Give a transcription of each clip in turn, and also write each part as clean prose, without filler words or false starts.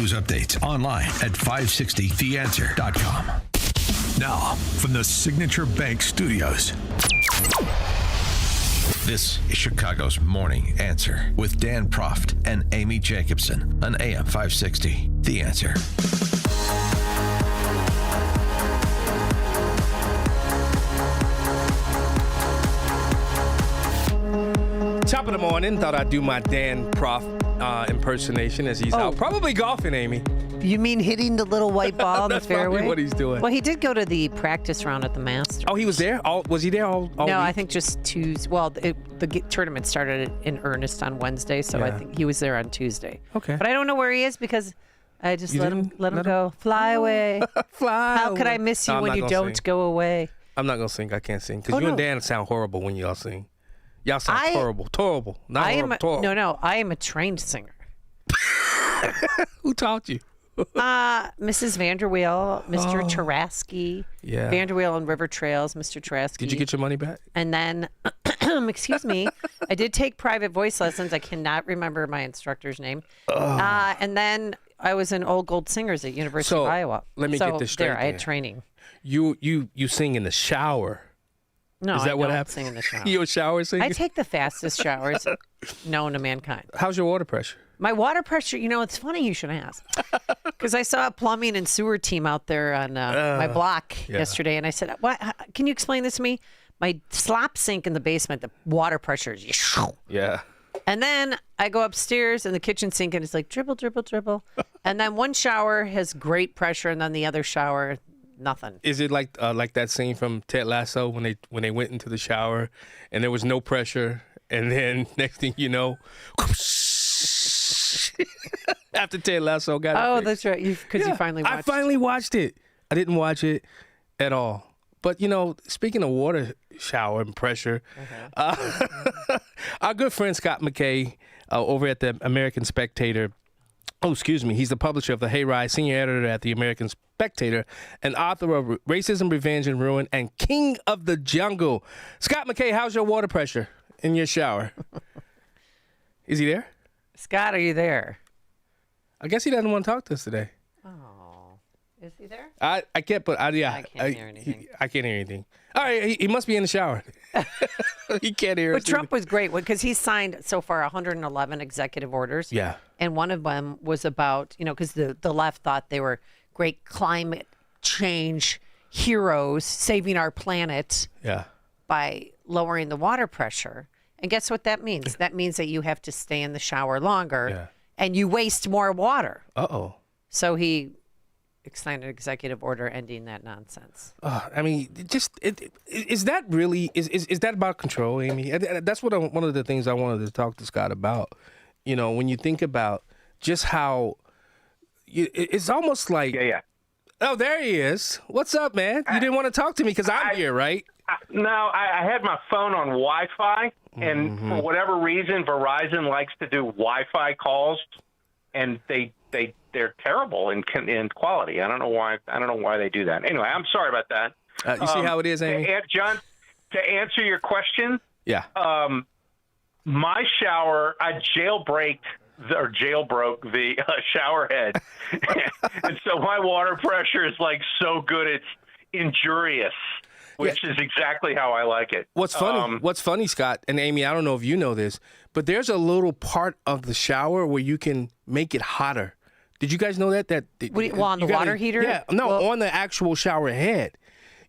news updates online at 560theanswer.com. Now, from the Signature Bank Studios, this is Chicago's Morning Answer with Dan Proft and Amy Jacobson on AM 560. The Answer. Top of the morning, thought I'd do my Dan Proft impersonation as he's out. Probably golfing, Amy. You mean hitting the little white ball in the That's fairway? probably what he's doing. Well, he did go to the practice round at the Masters. Oh, he was there? Was he there all No, week? I think just Tuesday. Well, the tournament started in earnest on Wednesday, so I think he was there on Tuesday. Okay. But I don't know where he is because I just You let him didn't go. Fly away. Fly How could away. I miss No, you I'm when not you gonna don't sing. go away? I'm not going to sing. I can't sing. Because Oh, you and no. Dan sound horrible when y'all sing. Y'all sound horrible. Terrible. Not I am horrible. Terrible. no. I am a trained singer. Who taught you? Mrs. Vanderweel, Mr. Tarasky. Yeah. Vanderweel and River Trails, Mr. Tarasky. Did you get your money back? And then, excuse me, I did take private voice lessons. I cannot remember my instructor's name. And then I was in Old Gold Singers at University of Iowa. Let me get this straight. There, I had then. training. You sing in the shower. No, Is that I what don't happens? sing in the shower. You a shower singer? I take the fastest showers known to mankind. How's your water pressure? My water pressure, it's funny you should ask. Because I saw a plumbing and sewer team out there on my block yesterday, and I said, "What? Can you explain this to me?" My slop sink in the basement, the water pressure is... Yeah. And then I go upstairs in the kitchen sink, and it's like dribble, dribble, dribble. And then one shower has great pressure, and then the other shower, nothing. Is it like that scene from Ted Lasso when they went into the shower and there was no pressure, and then next thing you know, after Ted Lasso got it fixed. That's right. Because you finally watched. I finally watched it. I didn't watch it at all. But, speaking of water shower and pressure, our good friend Scott McKay over at the American Spectator, he's the publisher of the Hayride, senior editor at the American Spectator, and author of Racism, Revenge, and Ruin, and King of the Jungle. Scott McKay, how's your water pressure in your shower? Is he there? Scott, are you there? I guess he doesn't want to talk to us today. Oh, is he there? I can't put. I can't hear anything. I can't hear anything. All right, he must be in the shower. He can't hear us. But Trump was great because he signed so far 111 executive orders. Yeah. And one of them was about, because the left thought they were great climate change heroes saving our planet by lowering the water pressure. And guess what that means? That means that you have to stay in the shower longer and you waste more water. Uh-oh. So he signed an executive order ending that nonsense. I mean, is that really is that about control, Amy? That's one of the things I wanted to talk to Scott about. When you think about just how it's almost like oh, there he is. What's up, man? You didn't want to talk to me because I'm here, right? No, I had my phone on Wi-Fi, and for whatever reason, Verizon likes to do Wi-Fi calls, and they're terrible in quality. I don't know why they do that. Anyway, I'm sorry about that. You see how it is, Amy? John, to answer your question, my shower, I jailbroke the shower head, and so my water pressure is like so good it's injurious. Which is exactly how I like it. What's funny, Scott and Amy, I don't know if you know this, but there's a little part of the shower where you can make it hotter. Did you guys know that? On the water heater? Yeah, on the actual shower head.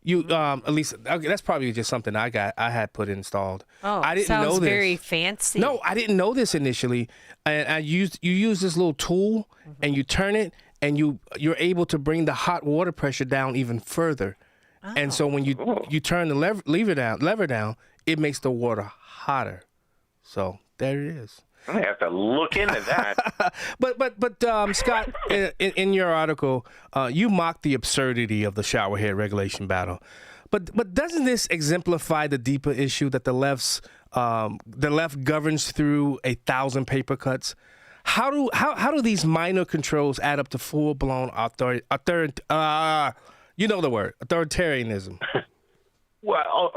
You at least that's probably just something I had put installed. Oh, I didn't sounds know this. very fancy. No, I didn't know this initially. And you use this little tool and you turn it and you're able to bring the hot water pressure down even further. And so when you turn the lever down, it makes the water hotter. So there it is. I have to look into that. but Scott, in your article, you mocked the absurdity of the shower head regulation battle. But doesn't this exemplify the deeper issue that the left governs through 1,000 paper cuts? How do these minor controls add up to full blown authoritarianism? Well,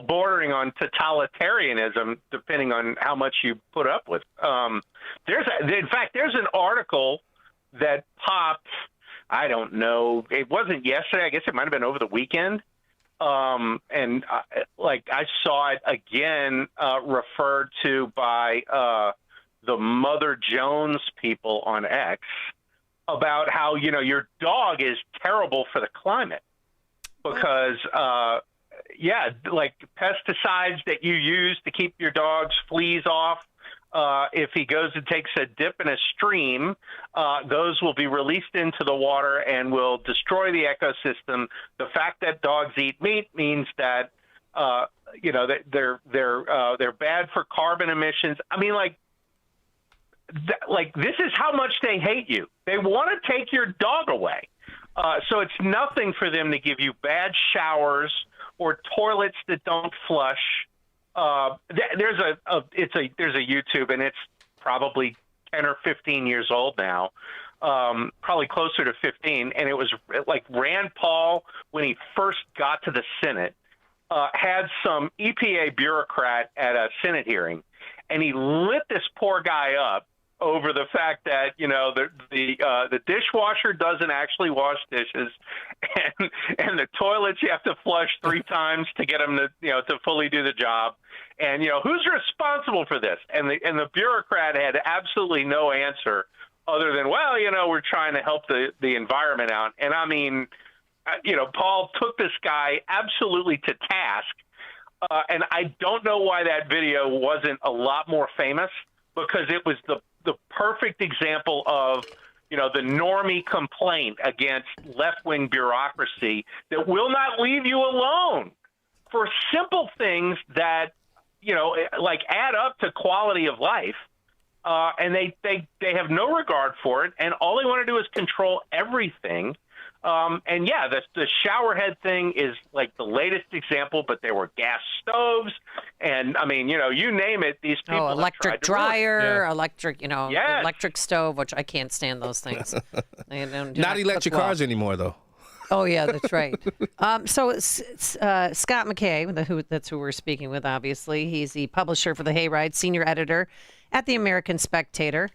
bordering on totalitarianism, depending on how much you put up with. In fact, there's an article that popped. I don't know. It wasn't yesterday. I guess it might have been over the weekend. And I saw it again referred to by the Mother Jones people on X about how, your dog is terrible for the climate because, like pesticides that you use to keep your dog's fleas off. If he goes and takes a dip in a stream, those will be released into the water and will destroy the ecosystem. The fact that dogs eat meat means that that they're bad for carbon emissions. I mean, this is how much they hate you. They want to take your dog away. So it's nothing for them to give you bad showers or toilets that don't flush. There's a YouTube, and it's probably 10 or 15 years old now, probably closer to 15. And it was like Rand Paul, when he first got to the Senate, had some EPA bureaucrat at a Senate hearing, and he lit this poor guy up over the fact that the dishwasher doesn't actually wash dishes, and the toilets you have to flush 3 times to get them to fully do the job, and who's responsible for this? And the bureaucrat had absolutely no answer other than, well, we're trying to help the environment out. And I mean, Paul took this guy absolutely to task, and I don't know why that video wasn't a lot more famous, because it was the perfect example of, the normie complaint against left-wing bureaucracy that will not leave you alone for simple things that, add up to quality of life. And they have no regard for it. And all they want to do is control everything. The shower head thing is like the latest example, but there were gas stoves, and I mean, you name it. These people electric dryer, electric, Yes. electric stove, which I can't stand those things. They do Not electric cars anymore, though. Oh yeah, that's right. So Scott McKay, that's who we're speaking with. Obviously, he's the publisher for the Hayride, senior editor at the American Spectator.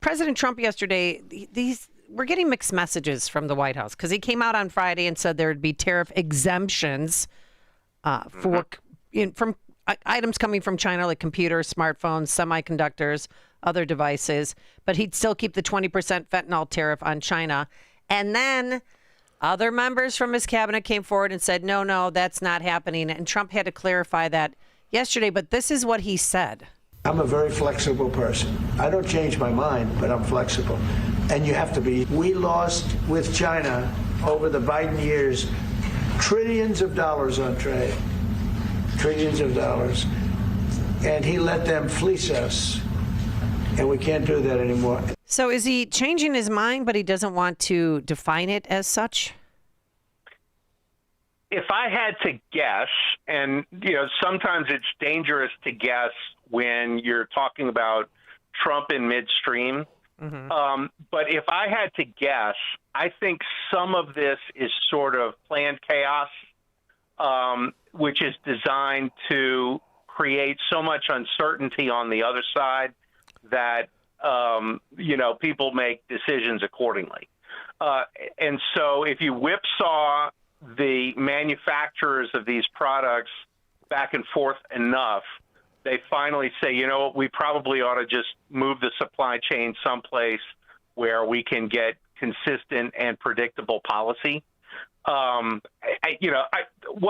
President Trump yesterday, we're getting mixed messages from the White House, because he came out on Friday and said there would be tariff exemptions from items coming from China, like computers, smartphones, semiconductors, other devices, but he'd still keep the 20% fentanyl tariff on China. And then other members from his cabinet came forward and said, no, that's not happening. And Trump had to clarify that yesterday, but this is what he said. I'm a very flexible person. I don't change my mind, but I'm flexible. And you have to be. We lost with China over the Biden years trillions of dollars on trade. Trillions of dollars. And he let them fleece us. And we can't do that anymore. So is he changing his mind, but he doesn't want to define it as such? If I had to guess, and sometimes it's dangerous to guess when you're talking about Trump in midstream. Mm-hmm. But if I had to guess, I think some of this is sort of planned chaos, which is designed to create so much uncertainty on the other side that people make decisions accordingly. And so if you whipsaw the manufacturers of these products back and forth enough, they finally say, we probably ought to just move the supply chain someplace where we can get consistent and predictable policy. What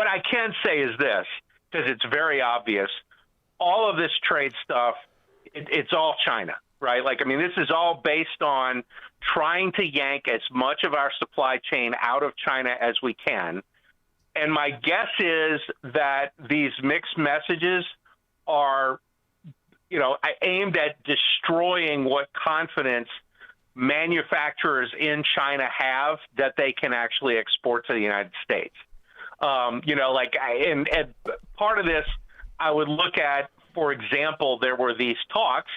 I can say is this, because it's very obvious, all of this trade stuff, it's all China, right? This is all based on trying to yank as much of our supply chain out of China as we can. And my guess is that these mixed messages are, aimed at destroying what confidence manufacturers in China have that they can actually export to the United States. And part of this I would look at, for example, there were these talks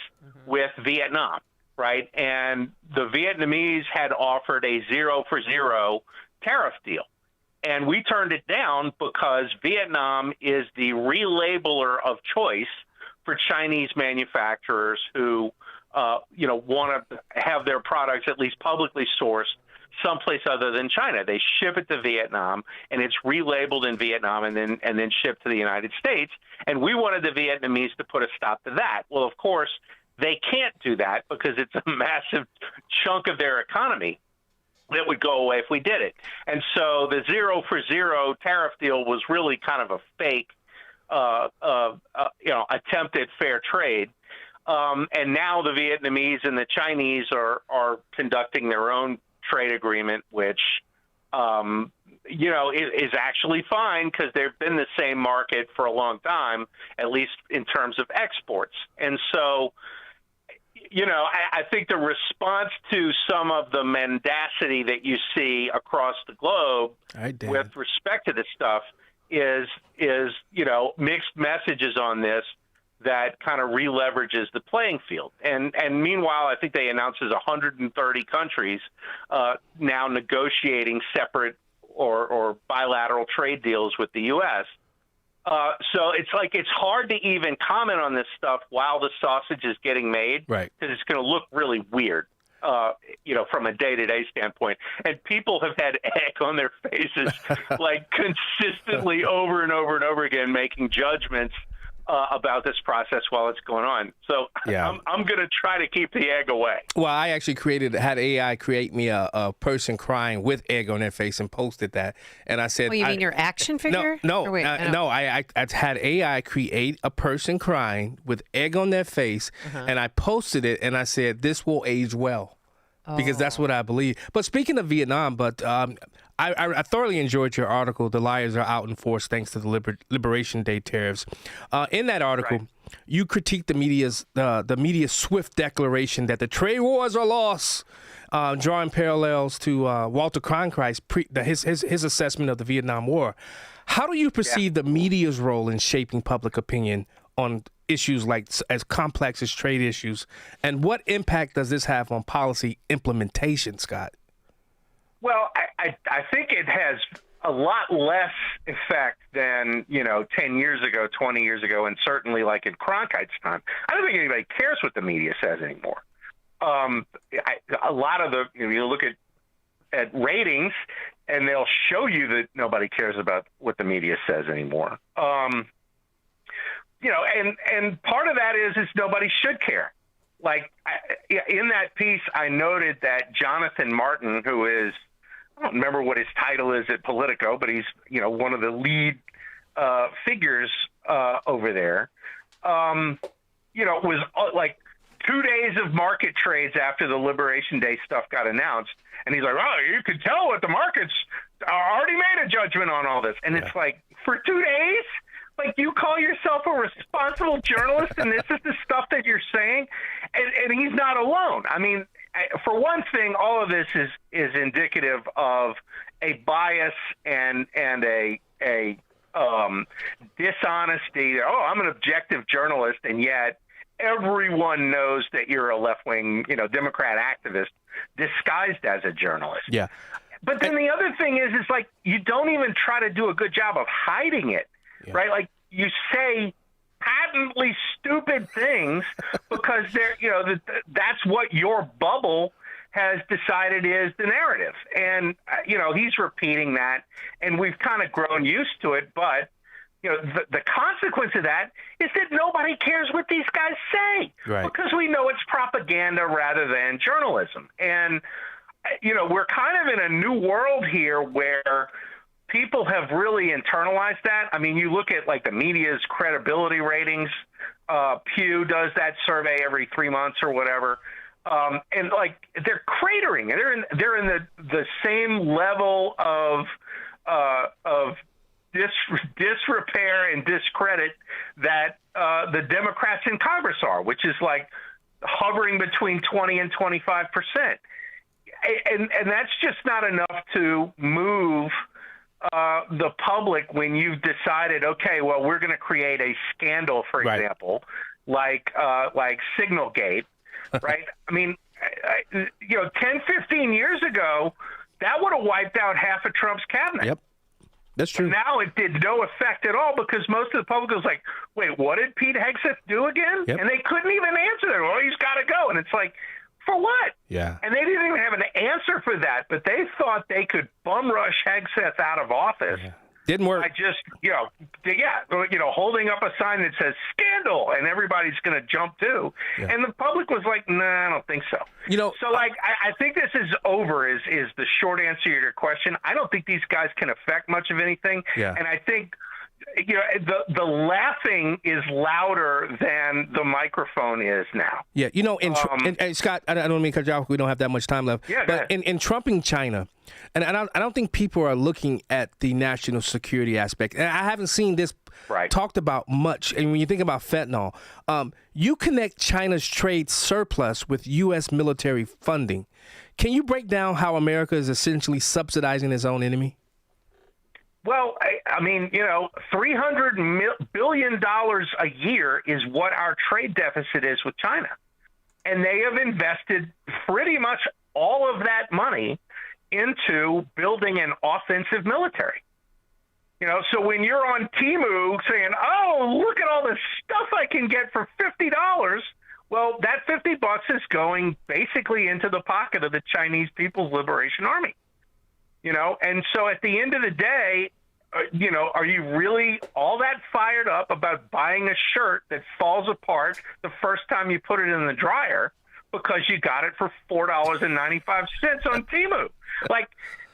with Vietnam, right? And the Vietnamese had offered a 0-for-0 tariff deal. And we turned it down because Vietnam is the relabeler of choice for Chinese manufacturers who want to have their products at least publicly sourced someplace other than China. They ship it to Vietnam, and it's relabeled in Vietnam and then shipped to the United States. And we wanted the Vietnamese to put a stop to that. Well, of course, they can't do that because it's a massive chunk of their economy that would go away if we did it. And so the 0 for 0 tariff deal was really kind of a fake, attempt at fair trade. And now the Vietnamese and the Chinese are conducting their own trade agreement, which, is actually fine because they've been the same market for a long time, at least in terms of exports. And so, I think the response to some of the mendacity that you see across the globe with respect to this stuff is mixed messages on this that kind of re-leverages the playing field. And meanwhile, I think they announced there's 130 countries now negotiating separate or bilateral trade deals with the U.S. So it's hard to even comment on this stuff while the sausage is getting made, right? Because it's going to look really weird, from a day-to-day standpoint. And people have had egg on their faces, like consistently over and over and over again, making judgments about this process while it's going on. So I'm going to try to keep the egg away. Well, I actually had AI create me a person crying with egg on their face and posted that. And I said, you mean your action figure? No, I had AI create a person crying with egg on their face, and I posted it, and I said, this will age well. Because that's what I believe. But speaking of Vietnam, I thoroughly enjoyed your article, The Liars Are Out in Force Thanks to the Liberation Day Tariffs. In that article, you critiqued the media's swift declaration that the trade wars are lost, drawing parallels to Walter Cronkite's his assessment of the Vietnam War. How do you perceive the media's role in shaping public opinion on issues like as complex as trade issues, and what impact does this have on policy implementation, Scott? Well, I think it has a lot less effect than 10 years ago, 20 years ago, and certainly like in Cronkite's time. I don't think anybody cares what the media says anymore. A lot of you look at ratings, and they'll show you that nobody cares about what the media says anymore. And part of that is nobody should care. Like in that piece, I noted that Jonathan Martin, who is, I don't remember what his title is at Politico, but he's, one of the lead figures over there, was like 2 days of market trades after the Liberation Day stuff got announced. And he's like, oh, you could tell what the markets already made a judgment on all this. And it's like, for 2 days? Like, you call yourself a responsible journalist, and this is the stuff that you're saying? And he's not alone. I mean, for one thing, all of this is indicative of a bias and a dishonesty. Oh, I'm an objective journalist, and yet everyone knows that you're a left-wing, Democrat activist disguised as a journalist. Yeah. But then the other thing is like, you don't even try to do a good job of hiding it. Yeah. Right? Like, you say patently stupid things because that's what your bubble has decided is the narrative. And, he's repeating that, and we've kind of grown used to it. But, the consequence of that is that nobody cares what these guys say, because we know it's propaganda rather than journalism. And, we're kind of in a new world here where people have really internalized that. I mean, you look at like the media's credibility ratings. Pew does that survey every 3 months or whatever, and like they're cratering. They're in the same level of disrepair and discredit that the Democrats in Congress are, which is like hovering between 20 and 25%. And that's just not enough to move the public when you've decided, okay, well, we're going to create a scandal, for example, like Signalgate, right? I mean, 10, 15 years ago, that would have wiped out half of Trump's cabinet. Yep. That's true. And now it did no effect at all because most of the public was like, wait, what did Pete Hegseth do again? Yep. And they couldn't even answer that. Well, he's got to go. And it's like, for what? Yeah. And they didn't even have an answer for that, but they thought they could bum rush Hegseth out of office. Yeah. Didn't work. I just, holding up a sign that says scandal and everybody's going to jump too. Yeah. And the public was like, nah, I don't think so. So I think this is over is the short answer to your question. I don't think these guys can affect much of anything. Yeah. And I think, the laughing is louder than the microphone is now. Yeah, and Scott, I don't mean to cut you off. We don't have that much time left. Yeah, but in trumping China, and I don't think people are looking at the national security aspect. And I haven't seen this talked about much. And when you think about fentanyl, you connect China's trade surplus with U.S. military funding. Can you break down how America is essentially subsidizing its own enemy? Well, I mean, $300 billion a year is what our trade deficit is with China. And they have invested pretty much all of that money into building an offensive military. So when you're on Temu saying, oh, look at all this stuff I can get for $50, well, that $50 is going basically into the pocket of the Chinese People's Liberation Army. And so at the end of the day, are you really all that fired up about buying a shirt that falls apart the first time you put it in the dryer because you got it for $4.95 on Temu? Like,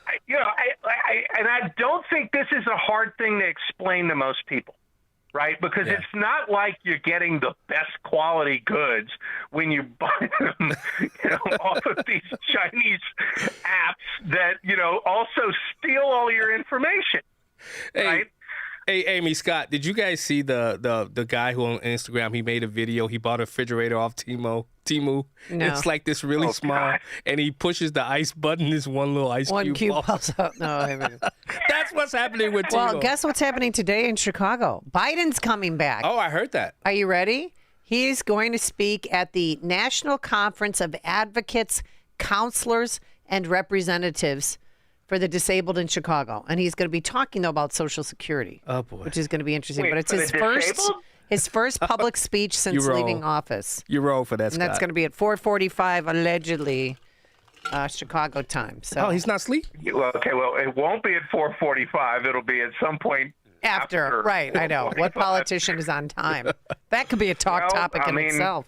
I don't think this is a hard thing to explain to most people. Right? Because it's not like you're getting the best quality goods when you buy them, off of these Chinese apps that, also steal all your information. Hey, right? Hey, Amy, Scott, did you guys see the guy who on Instagram, he made a video, he bought a refrigerator off Temu? No. It's like this really small, God. And he pushes the ice button, this one little ice cube pops up. No, that's what's happening with Temu. Well, guess what's happening today in Chicago? Biden's coming back. Oh, I heard that. Are you ready? He's going to speak at the National Conference of Advocates, Counselors, and Representatives for the Disabled in Chicago. And he's going to be talking, though, about Social Security. Oh, boy. Which is going to be interesting. Wait, but it's his first public speech since leaving office. You roll for that, Scott. And that's going to be at 4:45, allegedly, Chicago time. So. Oh, he's not asleep? Okay, well, it won't be at 4:45. It'll be at some point after. Right, I know. What politician is on time? That could be a topic in itself.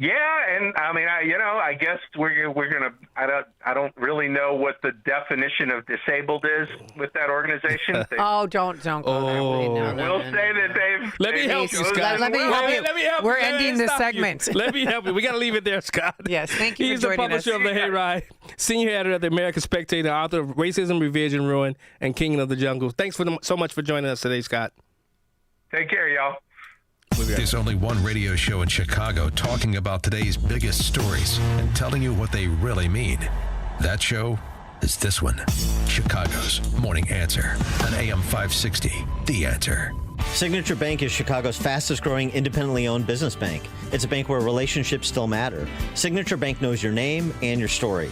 Yeah, and I mean, I guess we're gonna. I don't really know what the definition of disabled is with that organization. Don't go there. We'll say that they've. Let me help you, Scott. Let me help you. We're ending this segment. Let me help you. We got to leave it there, Scott. Yes, thank you He's for joining us. He's the publisher of the Hayride, senior editor of the American Spectator, author of Racism, Revision, Ruin, and King of the Jungle. Thanks so much for joining us today, Scott. Take care, y'all. There's only one radio show in Chicago talking about today's biggest stories and telling you what they really mean. That show is this one, Chicago's Morning Answer on AM 560, The Answer. Signature Bank is Chicago's fastest growing independently owned business bank. It's a bank where relationships still matter. Signature Bank knows your name and your story.